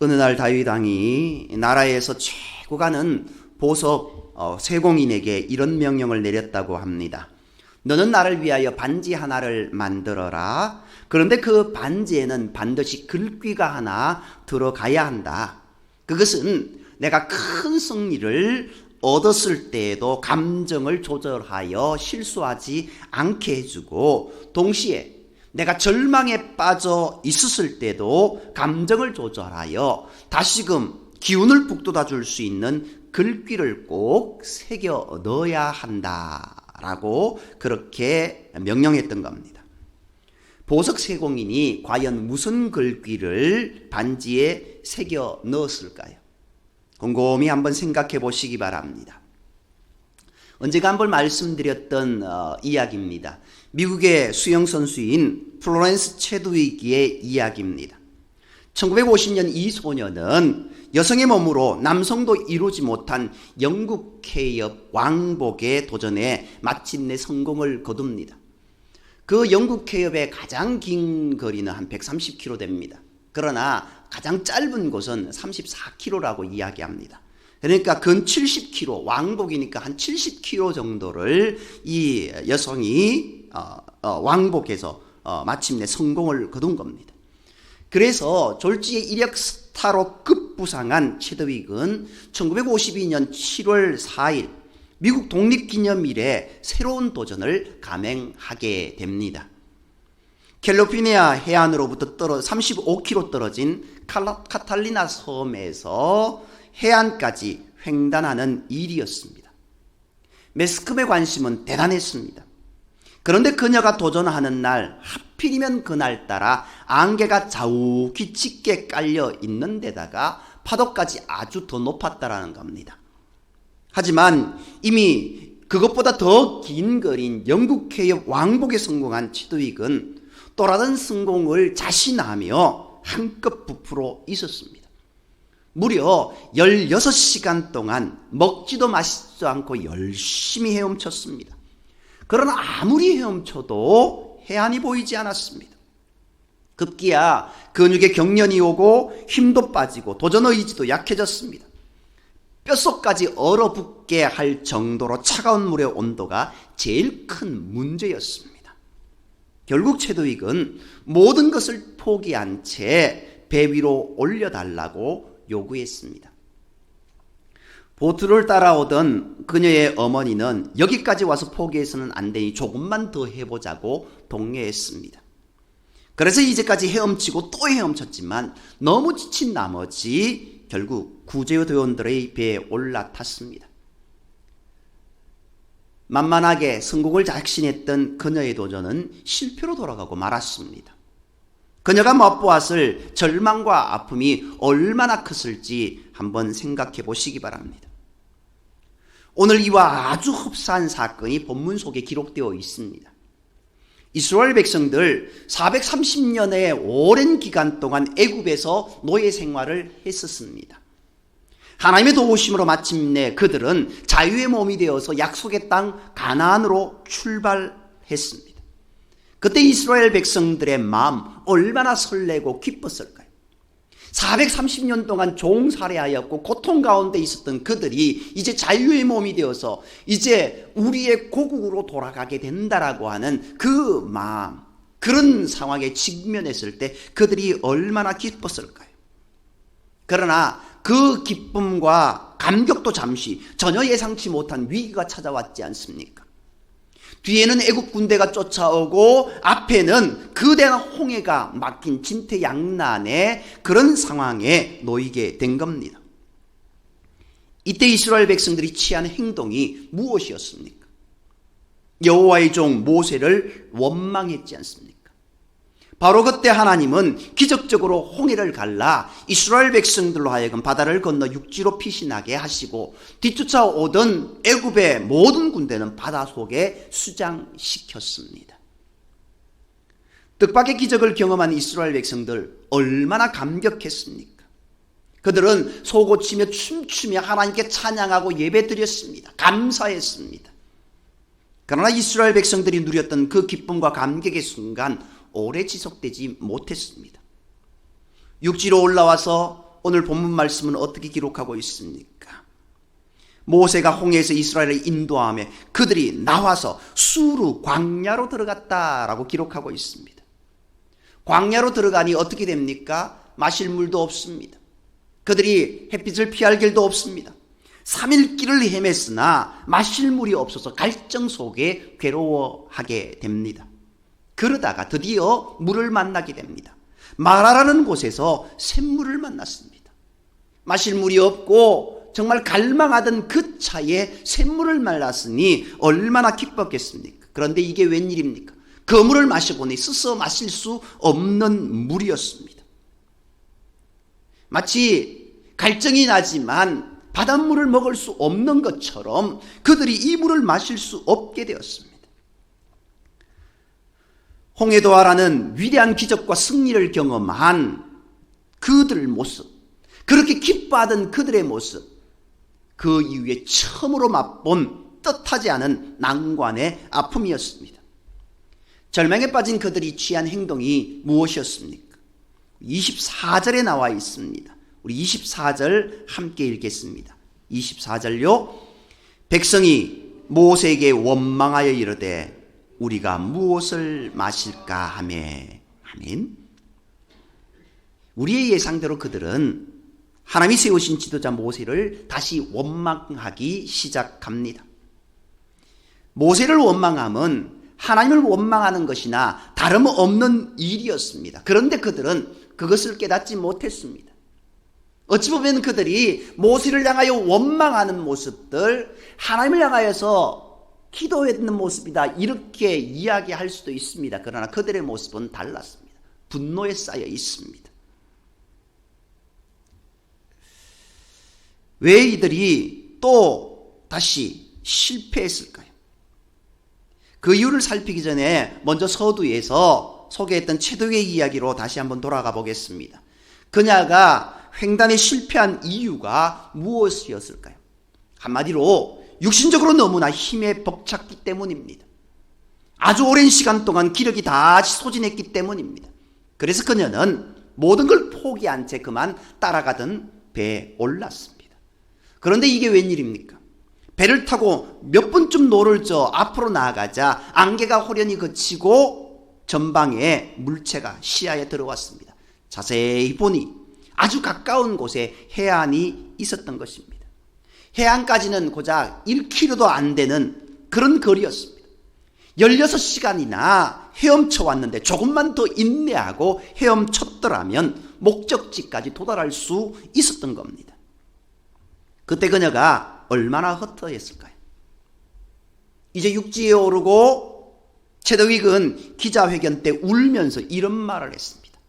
어느 날 다윗 왕이 나라에서 최고 가는 보석 세공인에게 이런 명령을 내렸다고 합니다. 너는 나를 위하여 반지 하나를 만들어라. 그런데 그 반지에는 반드시 글귀가 하나 들어가야 한다. 그것은 내가 큰 승리를 얻었을 때에도 감정을 조절하여 실수하지 않게 해주고, 동시에 내가 절망에 빠져 있었을 때도 감정을 조절하여 다시금 기운을 북돋아 줄 수 있는 글귀를 꼭 새겨 넣어야 한다라고 그렇게 명령했던 겁니다. 보석 세공인이 과연 무슨 글귀를 반지에 새겨 넣었을까요? 곰곰이 한번 생각해 보시기 바랍니다. 언제가 한번 말씀드렸던 이야기입니다. 미국의 수영선수인 플로렌스 체드윅의 이야기입니다. 1950년 이 소녀는 여성의 몸으로 남성도 이루지 못한 영국 케이업 왕복에 도전해 마침내 성공을 거둡니다. 그 영국 케이업의 가장 긴 거리는 한 130km 됩니다. 그러나 가장 짧은 곳은 34km라고 이야기합니다. 그러니까 근 70km, 왕복이니까 한 70km 정도를 이 여성이 왕복해서 마침내 성공을 거둔 겁니다. 그래서 졸지의 이력 스타로 급부상한 체드윅은 1952년 7월 4일 미국 독립기념일에 새로운 도전을 감행하게 됩니다. 캘리포니아 해안으로부터 35km 떨어진 카탈리나 섬에서 해안까지 횡단하는 일이었습니다. 매스컴의 관심은 대단했습니다. 그런데 그녀가 도전하는 날, 하필이면 그날따라 안개가 자욱이 짙게 깔려 있는 데다가 파도까지 아주 더 높았다라는 겁니다. 하지만 이미 그것보다 더 긴 거리인 영국 케이업 왕복에 성공한 체드윅은 또 다른 성공을 자신하며 한껏 부풀어 있었습니다. 무려 16시간 동안 먹지도 마시지도 않고 열심히 헤엄쳤습니다. 그러나 아무리 헤엄쳐도 해안이 보이지 않았습니다. 급기야 근육에 경련이 오고 힘도 빠지고 도전 의지도 약해졌습니다. 뼛속까지 얼어붙게 할 정도로 차가운 물의 온도가 제일 큰 문제였습니다. 결국 체드윅은 모든 것을 포기한 채 배 위로 올려달라고 요구했습니다. 보트를 따라오던 그녀의 어머니는 여기까지 와서 포기해서는 안 되니 조금만 더 해보자고 독려했습니다. 그래서 이제까지 헤엄치고 또 헤엄쳤지만 너무 지친 나머지 결국 구조대원들의 배에 올라탔습니다. 만만하게 성공을 작신했던 그녀의 도전은 실패로 돌아가고 말았습니다. 그녀가 맛보았을 절망과 아픔이 얼마나 컸을지 한번 생각해 보시기 바랍니다. 오늘 이와 아주 흡사한 사건이 본문 속에 기록되어 있습니다. 이스라엘 백성들 430년의 오랜 기간 동안 애굽에서 노예 생활을 했었습니다. 하나님의 도우심으로 마침내 그들은 자유의 몸이 되어서 약속의 땅 가나안으로 출발했습니다. 그때 이스라엘 백성들의 마음 얼마나 설레고 기뻤을까요? 430년 동안 종살이하였고 고통 가운데 있었던 그들이 이제 자유의 몸이 되어서 이제 우리의 고국으로 돌아가게 된다라고 하는 그 마음, 그런 상황에 직면했을 때 그들이 얼마나 기뻤을까요? 그러나 그 기쁨과 감격도 잠시 전혀 예상치 못한 위기가 찾아왔지 않습니까? 뒤에는 애국 군대가 쫓아오고 앞에는 거대한 홍해가 막힌 진퇴양난의 그런 상황에 놓이게 된 겁니다. 이때 이스라엘 백성들이 취한 행동이 무엇이었습니까? 여호와의 종 모세를 원망했지 않습니까? 바로 그때 하나님은 기적적으로 홍해를 갈라 이스라엘 백성들로 하여금 바다를 건너 육지로 피신하게 하시고 뒤쫓아오던 애굽의 모든 군대는 바다 속에 수장시켰습니다. 뜻밖의 기적을 경험한 이스라엘 백성들 얼마나 감격했습니까? 그들은 소고치며 춤추며 하나님께 찬양하고 예배드렸습니다. 감사했습니다. 그러나 이스라엘 백성들이 누렸던 그 기쁨과 감격의 순간 오래 지속되지 못했습니다. 육지로 올라와서 오늘 본문 말씀은 어떻게 기록하고 있습니까? 모세가 홍해에서 이스라엘을 인도하며 그들이 나와서 수르 광야로 들어갔다라고 기록하고 있습니다. 광야로 들어가니 어떻게 됩니까? 마실 물도 없습니다. 그들이 햇빛을 피할 길도 없습니다. 3일 길을 헤맸으나 마실 물이 없어서 갈증 속에 괴로워하게 됩니다. 그러다가 드디어 물을 만나게 됩니다. 마라라는 곳에서 샘물을 만났습니다. 마실 물이 없고 정말 갈망하던 그 차에 샘물을 만났으니 얼마나 기뻤겠습니까? 그런데 이게 웬일입니까? 그 물을 마셔보니 스스로 마실 수 없는 물이었습니다. 마치 갈증이 나지만 바닷물을 먹을 수 없는 것처럼 그들이 이 물을 마실 수 없게 되었습니다. 홍해도하라는 위대한 기적과 승리를 경험한 그들 모습, 그렇게 기뻐하던 그들의 모습, 그 이후에 처음으로 맛본 뜻하지 않은 난관의 아픔이었습니다. 절망에 빠진 그들이 취한 행동이 무엇이었습니까? 24절에 나와 있습니다. 우리 24절 함께 읽겠습니다. 24절요. 백성이 모세에게 원망하여 이르되 우리가 무엇을 마실까 하며. 아멘. 우리의 예상대로 그들은 하나님이 세우신 지도자 모세를 다시 원망하기 시작합니다. 모세를 원망함은 하나님을 원망하는 것이나 다름없는 일이었습니다. 그런데 그들은 그것을 깨닫지 못했습니다. 어찌 보면 그들이 모세를 향하여 원망하는 모습들, 하나님을 향하여서 기도했는 모습이다 이렇게 이야기할 수도 있습니다. 그러나 그들의 모습은 달랐습니다. 분노에 쌓여 있습니다. 왜 이들이 또 다시 실패했을까요? 그 이유를 살피기 전에 먼저 서두에서 소개했던 체독의 이야기로 다시 한번 돌아가 보겠습니다. 그녀가 횡단에 실패한 이유가 무엇이었을까요? 한마디로 육신적으로 너무나 힘에 벅찼기 때문입니다. 아주 오랜 시간 동안 기력이 다 소진했기 때문입니다. 그래서 그녀는 모든 걸 포기한 채 그만 따라가던 배에 올랐습니다. 그런데 이게 웬일입니까? 배를 타고 몇 분쯤 노를 저 앞으로 나아가자 안개가 호련히 그치고 전방에 물체가 시야에 들어왔습니다. 자세히 보니 아주 가까운 곳에 해안이 있었던 것입니다. 해안까지는 고작 1km도 안 되는 그런 거리였습니다. 16시간이나 헤엄쳐 왔는데 조금만 더 인내하고 헤엄쳤더라면 목적지까지 도달할 수 있었던 겁니다. 그때 그녀가 얼마나 허터했을까요? 이제 육지에 오르고 체더윅은 기자회견 때 울면서 이런 말을 했습니다.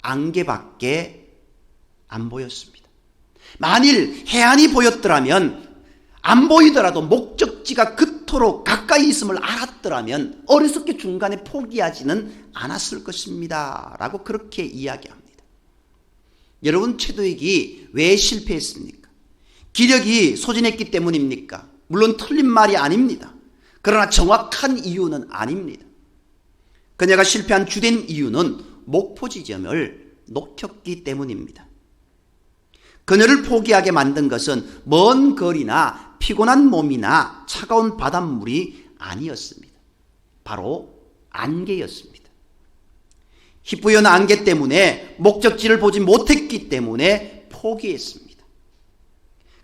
안개밖에 안 보였습니다. 만일 해안이 보였더라면 안 보이더라도 목적지가 그토록 가까이 있음을 알았더라면 어리석게 중간에 포기하지는 않았을 것입니다. 라고 그렇게 이야기합니다. 여러분, 체더윅이 왜 실패했습니까? 기력이 소진했기 때문입니까? 물론 틀린 말이 아닙니다. 그러나 정확한 이유는 아닙니다. 그녀가 실패한 주된 이유는 목표 지점을 놓쳤기 때문입니다. 그녀를 포기하게 만든 것은 먼 거리나 피곤한 몸이나 차가운 바닷물이 아니었습니다. 바로 안개였습니다. 희뿌연 안개 때문에 목적지를 보지 못했기 때문에 포기했습니다.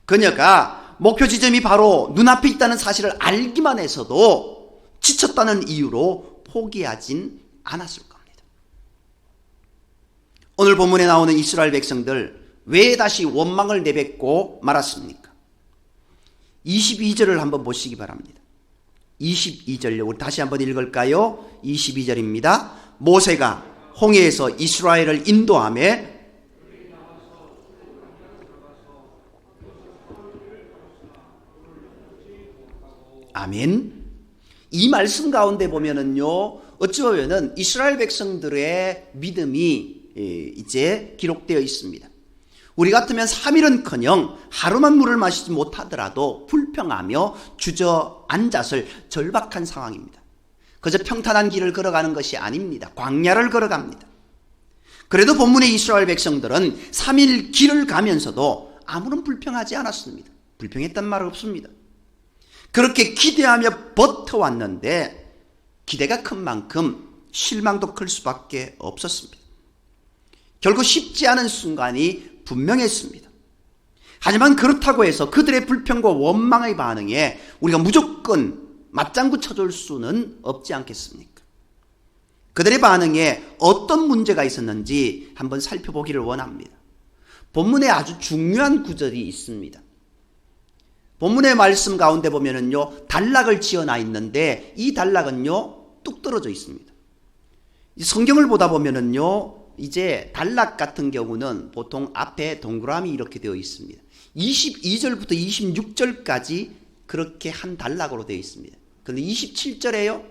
그녀가 목표 지점이 바로 눈앞에 있다는 사실을 알기만 해서도 지쳤다는 이유로 포기하진 않았을 겁니다. 오늘 본문에 나오는 이스라엘 백성들 왜 다시 원망을 내뱉고 말았습니까? 22절을 한번 보시기 바랍니다. 22절요. 우리 다시 한번 읽을까요? 22절입니다. 모세가 홍해에서 이스라엘을 인도하며 아멘. 이 말씀 가운데 보면은요, 어찌 보면은 이스라엘 백성들의 믿음이 이제 기록되어 있습니다. 우리 같으면 3일은커녕 하루만 물을 마시지 못하더라도 불평하며 주저앉았을 절박한 상황입니다. 그저 평탄한 길을 걸어가는 것이 아닙니다. 광야를 걸어갑니다. 그래도 본문의 이스라엘 백성들은 3일 길을 가면서도 아무런 불평하지 않았습니다. 불평했단 말 없습니다. 그렇게 기대하며 버텨왔는데 기대가 큰 만큼 실망도 클 수밖에 없었습니다. 결국 쉽지 않은 순간이 분명했습니다. 하지만 그렇다고 해서 그들의 불평과 원망의 반응에 우리가 무조건 맞장구 쳐줄 수는 없지 않겠습니까? 그들의 반응에 어떤 문제가 있었는지 한번 살펴보기를 원합니다. 본문에 아주 중요한 구절이 있습니다. 본문의 말씀 가운데 보면은요, 단락을 지어놔 있는데 이 단락은요, 뚝 떨어져 있습니다. 성경을 보다 보면은요, 이제 단락 같은 경우는 보통 앞에 동그라미 이렇게 되어 있습니다. 22절부터 26절까지 그렇게 한 단락으로 되어 있습니다. 그런데 27절에요,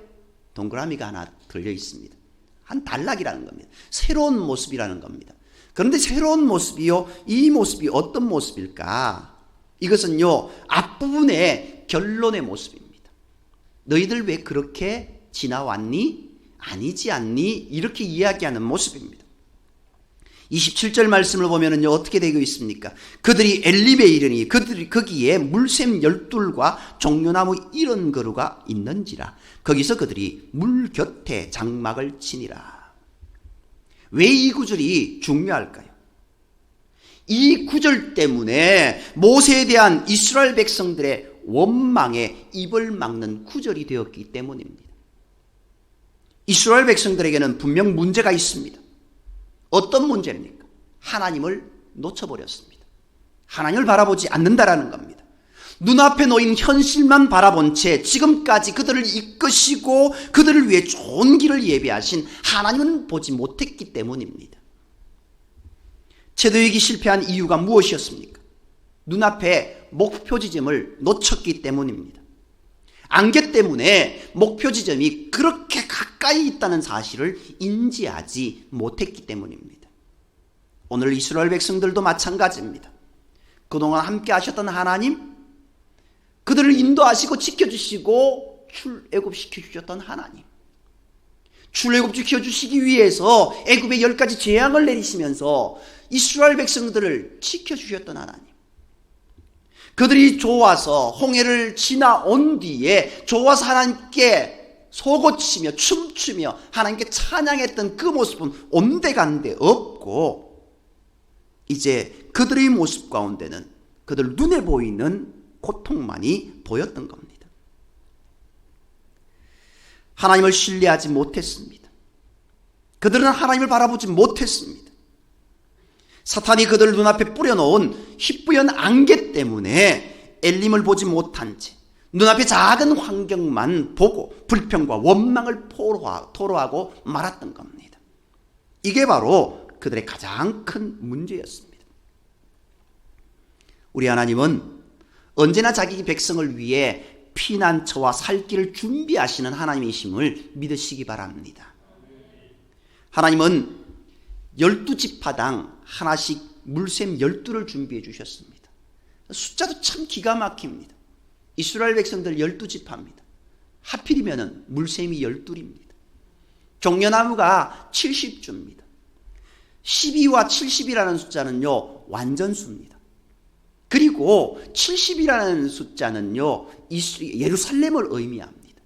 동그라미가 하나 걸려 있습니다. 한 단락이라는 겁니다. 새로운 모습이라는 겁니다. 그런데 새로운 모습이요, 이 모습이 어떤 모습일까? 이것은요, 앞부분의 결론의 모습입니다. 너희들 왜 그렇게 지나왔니? 아니지 않니? 이렇게 이야기하는 모습입니다. 27절 말씀을 보면은요, 어떻게 되고 있습니까? 그들이 엘림에 이르니 그들이 거기에 물샘 12과 종려나무 70그루가 있는지라. 거기서 그들이 물 곁에 장막을 치니라. 왜 이 구절이 중요할까요? 이 구절 때문에 모세에 대한 이스라엘 백성들의 원망에 입을 막는 구절이 되었기 때문입니다. 이스라엘 백성들에게는 분명 문제가 있습니다. 어떤 문제입니까? 하나님을 놓쳐버렸습니다. 하나님을 바라보지 않는다라는 겁니다. 눈앞에 놓인 현실만 바라본 채 지금까지 그들을 이끄시고 그들을 위해 좋은 길을 예비하신 하나님은 보지 못했기 때문입니다. 제도이기 실패한 이유가 무엇이었습니까? 눈앞에 목표 지점을 놓쳤기 때문입니다. 안개 때문에 목표 지점이 그렇게 가까이 있다는 사실을 인지하지 못했기 때문입니다. 오늘 이스라엘 백성들도 마찬가지입니다. 그동안 함께 하셨던 하나님, 그들을 인도하시고 지켜주시고 출애굽시켜 주셨던 하나님, 출애굽시켜 주시기 위해서 애굽에 10가지 재앙을 내리시면서 이스라엘 백성들을 지켜주셨던 하나님, 그들이 좋아서 홍해를 지나온 뒤에 좋아서 하나님께 속옷치며 춤추며 하나님께 찬양했던 그 모습은 온데간데 없고, 이제 그들의 모습 가운데는 그들 눈에 보이는 고통만이 보였던 겁니다. 하나님을 신뢰하지 못했습니다. 그들은 하나님을 바라보지 못했습니다. 사탄이 그들 눈앞에 뿌려놓은 희뿌연 안개 때문에 엘림을 보지 못한 채 눈앞에 작은 환경만 보고 불평과 원망을 토로하고 말았던 겁니다. 이게 바로 그들의 가장 큰 문제였습니다. 우리 하나님은 언제나 자기 백성을 위해 피난처와 살 길을 준비하시는 하나님이심을 믿으시기 바랍니다. 하나님은 12지파당 하나씩 물샘 12를 준비해 주셨습니다. 숫자도 참 기가 막힙니다. 이스라엘 백성들 12지파입니다. 하필이면 물샘이 12입니다. 종려나무가 70주입니다. 12와 70이라는 숫자는요, 완전수입니다. 그리고 70이라는 숫자는요, 예루살렘을 의미합니다.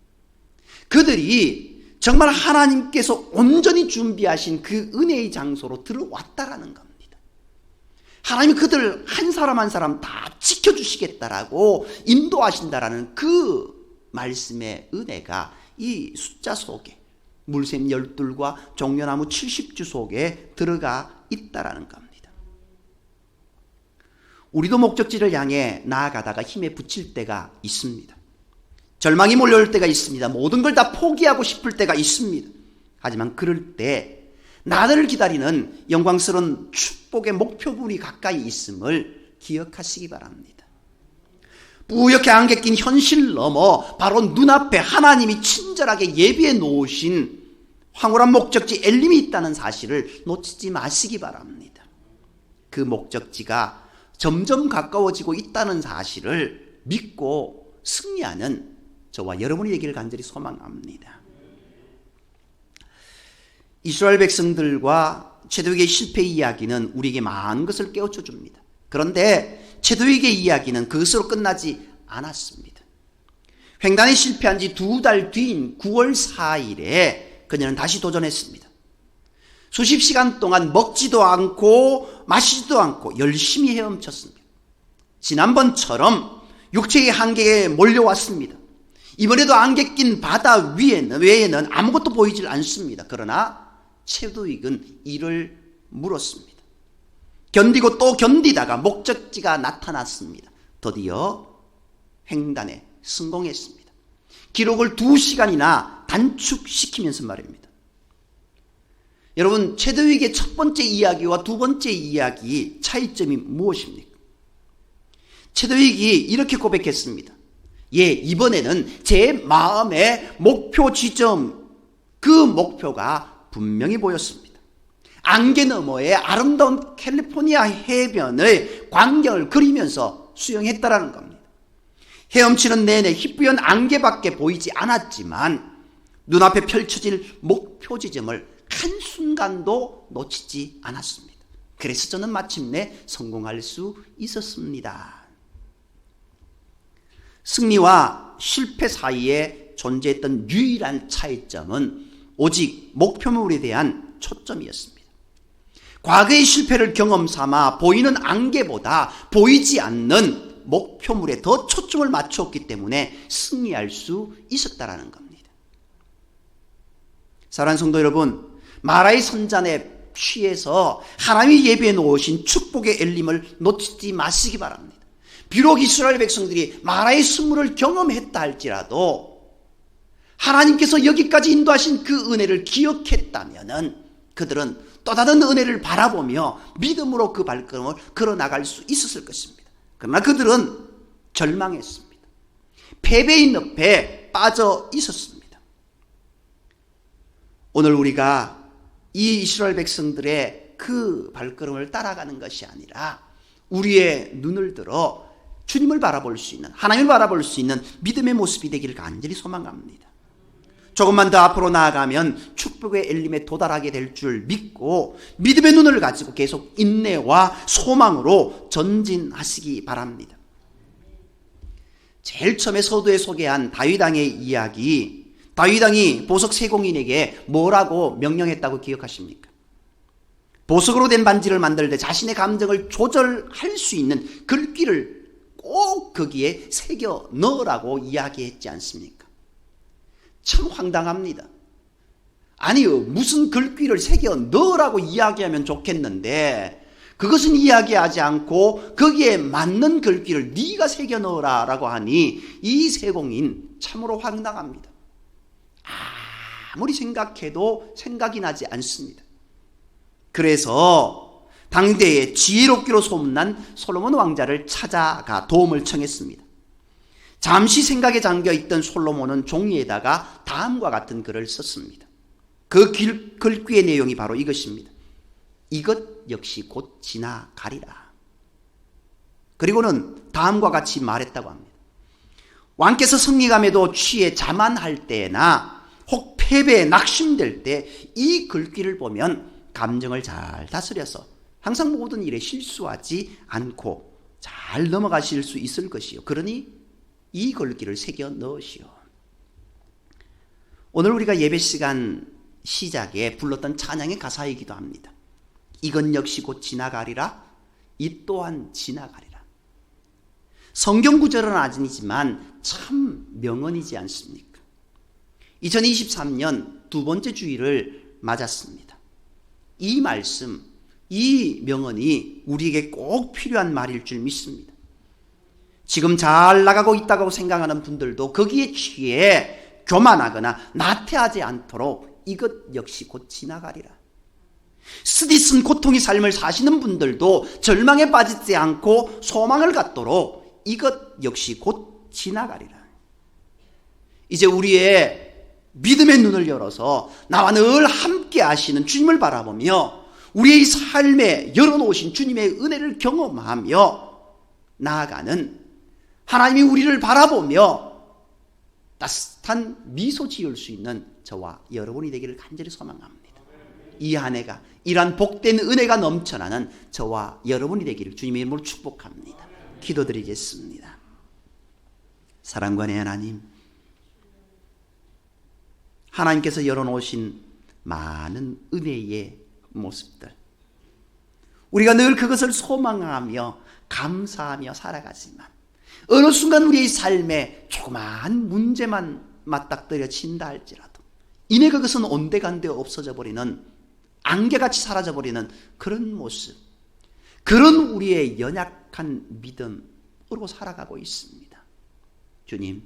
그들이 정말 하나님께서 온전히 준비하신 그 은혜의 장소로 들어왔다라는 겁니다. 하나님이 그들 한 사람 한 사람 다 지켜주시겠다라고 인도하신다라는 그 말씀의 은혜가 이 숫자 속에, 물샘 12과 종려나무 70주 속에 들어가 있다라는 겁니다. 우리도 목적지를 향해 나아가다가 힘에 부칠 때가 있습니다. 절망이 몰려올 때가 있습니다. 모든 걸 다 포기하고 싶을 때가 있습니다. 하지만 그럴 때 나를 기다리는 영광스러운 축복의 목표물이 가까이 있음을 기억하시기 바랍니다. 뿌옇게 안개 낀 현실 넘어 바로 눈앞에 하나님이 친절하게 예비해 놓으신 황홀한 목적지 엘림이 있다는 사실을 놓치지 마시기 바랍니다. 그 목적지가 점점 가까워지고 있다는 사실을 믿고 승리하는 저와 여러분이 되기를 간절히 소망합니다. 이스라엘 백성들과 최도익의 실패 이야기는 우리에게 많은 것을 깨우쳐 줍니다. 그런데 최도익의 이야기는 그것으로 끝나지 않았습니다. 횡단에 실패한 지 2달 뒤인 9월 4일에 그녀는 다시 도전했습니다. 수십 시간 동안 먹지도 않고 마시지도 않고 열심히 헤엄쳤습니다. 지난번처럼 육체의 한계에 몰려왔습니다. 이번에도 안개 낀 바다 외에는 아무것도 보이질 않습니다. 그러나 최도익은 이를 물었습니다. 견디고 또 견디다가 목적지가 나타났습니다. 드디어 횡단에 성공했습니다. 기록을 2시간이나 단축시키면서 말입니다. 여러분, 최도익의 첫 번째 이야기와 두 번째 이야기 차이점이 무엇입니까? 최도익이 이렇게 고백했습니다. 이번에는 제 마음의 목표 지점, 그 목표가 분명히 보였습니다. 안개 너머의 아름다운 캘리포니아 해변의 광경을 그리면서 수영했다라는 겁니다. 헤엄치는 내내 희뿌연 안개밖에 보이지 않았지만 눈앞에 펼쳐질 목표 지점을 한순간도 놓치지 않았습니다. 그래서 저는 마침내 성공할 수 있었습니다. 승리와 실패 사이에 존재했던 유일한 차이점은 오직 목표물에 대한 초점이었습니다. 과거의 실패를 경험 삼아 보이는 안개보다 보이지 않는 목표물에 더 초점을 맞췄기 때문에 승리할 수 있었다라는 겁니다. 사랑하는 성도 여러분, 마라의 선잔에 취해서 하나님이 예비해 놓으신 축복의 엘림을 놓치지 마시기 바랍니다. 비록 이스라엘 백성들이 마라의 순물을 경험했다 할지라도 하나님께서 여기까지 인도하신 그 은혜를 기억했다면 그들은 또 다른 은혜를 바라보며 믿음으로 그 발걸음을 걸어나갈 수 있었을 것입니다. 그러나 그들은 절망했습니다. 패배의 늪에 빠져 있었습니다. 오늘 우리가 이 이스라엘 백성들의 그 발걸음을 따라가는 것이 아니라 우리의 눈을 들어 주님을 바라볼 수 있는, 하나님을 바라볼 수 있는 믿음의 모습이 되기를 간절히 소망합니다. 조금만 더 앞으로 나아가면 축복의 엘림에 도달하게 될 줄 믿고 믿음의 눈을 가지고 계속 인내와 소망으로 전진하시기 바랍니다. 제일 처음에 서두에 소개한 다윗 왕의 이야기, 다윗 왕이 보석 세공인에게 뭐라고 명령했다고 기억하십니까? 보석으로 된 반지를 만들 때 자신의 감정을 조절할 수 있는 글귀를 꼭 거기에 새겨 넣으라고 이야기했지 않습니까? 참 황당합니다. 아니요, 무슨 글귀를 새겨 넣으라고 이야기하면 좋겠는데 그것은 이야기하지 않고 거기에 맞는 글귀를 네가 새겨 넣으라라고 하니 이 세공인 참으로 황당합니다. 아무리 생각해도 생각이 나지 않습니다. 그래서 당대의 지혜롭기로 소문난 솔로몬 왕자를 찾아가 도움을 청했습니다. 잠시 생각에 잠겨있던 솔로몬은 종이에다가 다음과 같은 글을 썼습니다. 그 글귀의 내용이 바로 이것입니다. 이것 역시 곧 지나가리라. 그리고는 다음과 같이 말했다고 합니다. 왕께서 승리감에도 취해 자만할 때나 혹 패배에 낙심될 때 이 글귀를 보면 감정을 잘 다스려서 항상 모든 일에 실수하지 않고 잘 넘어가실 수 있을 것이요. 그러니 이 글귀를 새겨 넣으시오. 오늘 우리가 예배 시간 시작에 불렀던 찬양의 가사이기도 합니다. 이건 역시 곧 지나가리라. 이 또한 지나가리라. 성경 구절은 아니지만 참 명언이지 않습니까? 2023년 두 번째 주일을 맞았습니다. 이 말씀, 이 명언이 우리에게 꼭 필요한 말일 줄 믿습니다. 지금 잘 나가고 있다고 생각하는 분들도 거기에 취해 교만하거나 나태하지 않도록 이것 역시 곧 지나가리라. 쓰디쓴 고통의 삶을 사시는 분들도 절망에 빠지지 않고 소망을 갖도록 이것 역시 곧 지나가리라. 이제 우리의 믿음의 눈을 열어서 나와 늘 함께 하시는 주님을 바라보며 우리의 삶에 열어놓으신 주님의 은혜를 경험하며 나아가는, 하나님이 우리를 바라보며 따뜻한 미소 지을 수 있는 저와 여러분이 되기를 간절히 소망합니다. 이 한 해가 이러한 복된 은혜가 넘쳐나는 저와 여러분이 되기를 주님의 이름으로 축복합니다. 기도드리겠습니다. 사랑관의 하나님, 하나님께서 열어놓으신 많은 은혜의 모습들, 우리가 늘 그것을 소망하며 감사하며 살아가지만 어느 순간 우리의 삶에 조그마한 문제만 맞닥뜨려친다 할지라도 이내 그것은 온데간데 없어져 버리는, 안개같이 사라져버리는 그런 모습, 그런 우리의 연약한 믿음으로 살아가고 있습니다. 주님,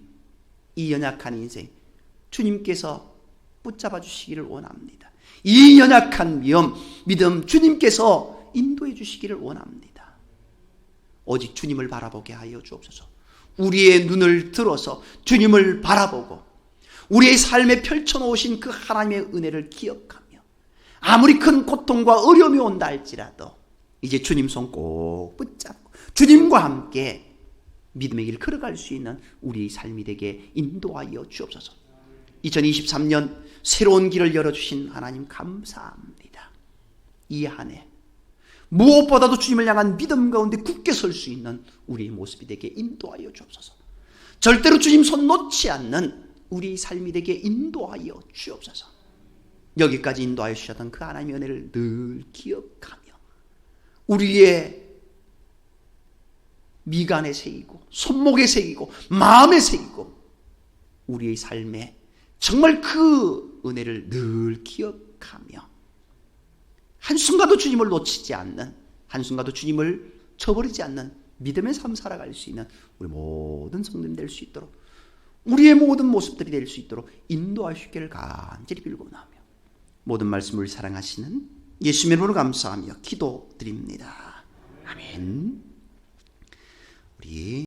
이 연약한 인생 주님께서 붙잡아 주시기를 원합니다. 이 연약한 믿음 주님께서 인도해 주시기를 원합니다. 오직 주님을 바라보게 하여 주옵소서. 우리의 눈을 들어서 주님을 바라보고 우리의 삶에 펼쳐놓으신 그 하나님의 은혜를 기억하며 아무리 큰 고통과 어려움이 온다 할지라도 이제 주님 손 꼭 붙잡고 주님과 함께 믿음의 길 걸어갈 수 있는 우리의 삶이 되게 인도하여 주옵소서. 2023년 새로운 길을 열어주신 하나님 감사합니다. 이 한 해 무엇보다도 주님을 향한 믿음 가운데 굳게 설 수 있는 우리의 모습이 되게 인도하여 주옵소서. 절대로 주님 손 놓지 않는 우리의 삶이 되게 인도하여 주옵소서. 여기까지 인도하여 주셨던 그 하나님의 은혜를 늘 기억하며 우리의 미간에 새기고 손목에 새기고 마음에 새기고 우리의 삶에 정말 그 은혜를 늘 기억하며 한순간도 주님을 놓치지 않는, 한순간도 주님을 저버리지 않는 믿음의 삶 살아갈 수 있는 우리 모든 성도님 될 수 있도록, 우리의 모든 모습들이 될 수 있도록 인도하시기를 간절히 빌고나며 모든 말씀을 사랑하시는 예수님의 이름으로 감사하며 기도드립니다. 아멘. 우리